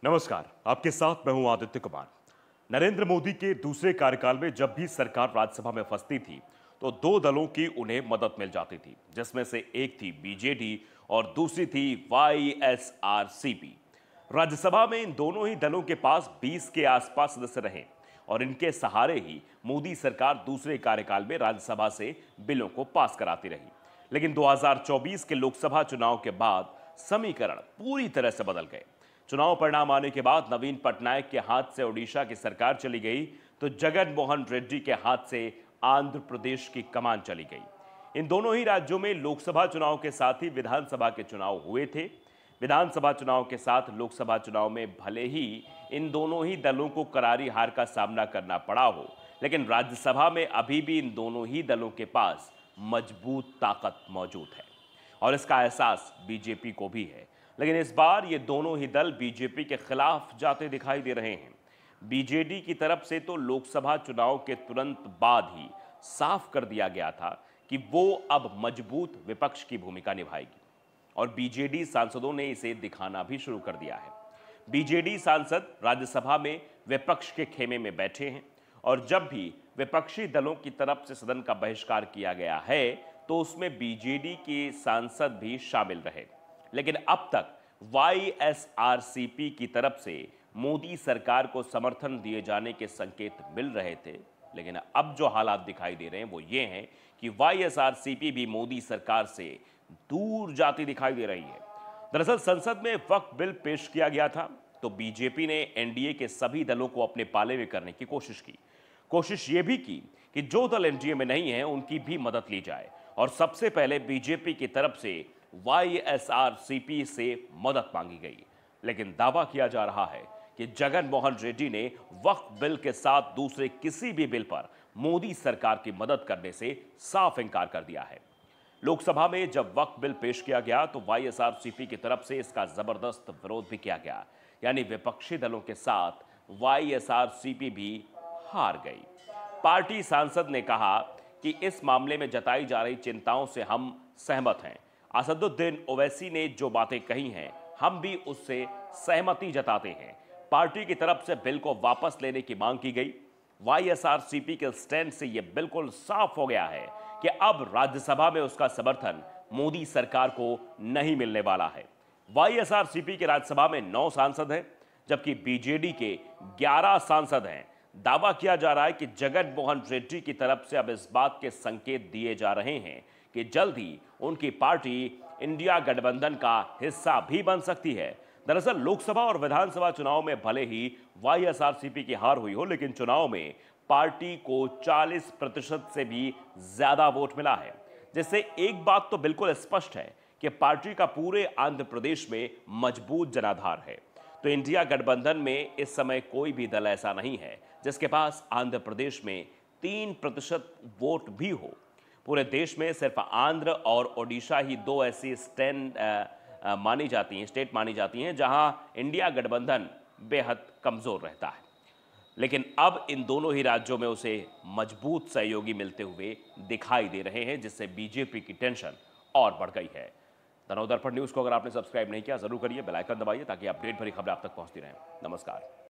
नमस्कार, आपके साथ मैं हूं आदित्य कुमार। नरेंद्र मोदी के दूसरे कार्यकाल में जब भी सरकार राज्यसभा में फंसती थी तो दो दलों की उन्हें मदद मिल जाती थी, जिसमें से एक थी बीजेडी और दूसरी थी वाईएसआरसीपी। राज्यसभा में इन दोनों ही दलों के पास 20 के आसपास सदस्य रहे और इनके सहारे ही मोदी सरकार दूसरे कार्यकाल में राज्यसभा से बिलों को पास कराती रही। लेकिन 2024 के लोकसभा चुनाव के बाद समीकरण पूरी तरह से बदल गए। चुनाव परिणाम आने के बाद नवीन पटनायक के हाथ से ओडिशा की सरकार चली गई तो जगन मोहन रेड्डी के हाथ से आंध्र प्रदेश की कमान चली गई। इन दोनों ही राज्यों में लोकसभा चुनाव के साथ ही विधानसभा के चुनाव हुए थे। विधानसभा चुनाव के साथ लोकसभा चुनाव में भले ही इन दोनों ही दलों को करारी हार का सामना करना पड़ा हो, लेकिन राज्यसभा में अभी भी इन दोनों ही दलों के पास मजबूत ताकत मौजूद है और इसका एहसास बीजेपी को भी है। लेकिन इस बार ये दोनों ही दल बीजेपी के खिलाफ जाते दिखाई दे रहे हैं। बीजेडी की तरफ से तो लोकसभा चुनाव के तुरंत बाद ही साफ कर दिया गया था कि वो अब मजबूत विपक्ष की भूमिका निभाएगी और बीजेडी सांसदों ने इसे दिखाना भी शुरू कर दिया है। बीजेडी सांसद राज्यसभा में विपक्ष के खेमे में बैठे हैं और जब भी विपक्षी दलों की तरफ से सदन का बहिष्कार किया गया है तो उसमें बीजेडी के सांसद भी शामिल रहे। लेकिन अब तक वाईएसआरसीपी की तरफ से मोदी सरकार को समर्थन दिए जाने के संकेत मिल रहे थे, लेकिन अब जो हालात दिखाई दे रहे हैं वो ये हैं कि वाईएसआरसीपी भी मोदी सरकार से दूर जाती दिखाई दे रही है। दरअसल संसद में वक्फ बिल पेश किया गया था तो बीजेपी ने एनडीए के सभी दलों को अपने पाले में करने की कोशिश ये भी की कि जो दल एनडीए में नहीं है उनकी भी मदद ली जाए और सबसे पहले बीजेपी की तरफ से वाईएसआरसीपी से मदद मांगी गई। लेकिन दावा किया जा रहा है कि जगन मोहन रेड्डी ने वक्फ बिल के साथ दूसरे किसी भी बिल पर मोदी सरकार की मदद करने से साफ इंकार कर दिया है। लोकसभा में जब वक्फ बिल पेश किया गया तो वाईएसआरसीपी की तरफ से इसका जबरदस्त विरोध भी किया गया, यानी विपक्षी दलों के साथ वाईएसआरसीपी भी हार गई। पार्टी सांसद ने कहा कि इस मामले में जताई जा रही चिंताओं से हम सहमत हैं। असदुद्दीन ओवैसी ने जो बातें कही हैं हम भी उससे सहमति जताते हैं। पार्टी की तरफ से बिल को वापस लेने की मांग की गई। वाईएसआरसीपी के स्टैंड से यह बिल्कुल साफ हो गया है कि अब राज्यसभा में उसका समर्थन मोदी सरकार को नहीं मिलने वाला है। वाईएसआरसीपी के राज्यसभा में 9 सांसद हैं जबकि बीजेडी के 11 सांसद हैं। दावा किया जा रहा है कि जगन मोहन रेड्डी की तरफ से अब इस बात के संकेत दिए जा रहे हैं कि जल्द ही उनकी पार्टी इंडिया गठबंधन का हिस्सा भी बन सकती है। दरअसल लोकसभा और विधानसभा चुनाव में भले ही वाईएसआरसीपी की हार हुई हो, लेकिन चुनाव में पार्टी को 40% से भी ज्यादा वोट मिला है, जिससे एक बात तो बिल्कुल स्पष्ट है कि पार्टी का पूरे आंध्र प्रदेश में मजबूत जनाधार है। तो इंडिया गठबंधन में इस समय कोई भी दल ऐसा नहीं है जिसके पास आंध्र प्रदेश में 3% वोट भी हो। पूरे देश में सिर्फ आंध्र और ओडिशा ही 2 ऐसी स्टेट मानी जाती हैं जहां इंडिया गठबंधन बेहद कमजोर रहता है। लेकिन अब इन दोनों ही राज्यों में उसे मजबूत सहयोगी मिलते हुए दिखाई दे रहे हैं, जिससे बीजेपी की टेंशन और बढ़ गई है। तनव दर्पण न्यूज को अगर आपने सब्सक्राइब नहीं किया जरूर करिए, बेल आइकन दबाइए ताकि अपडेट भरी खबरें आप तक पहुंचती रहें। नमस्कार।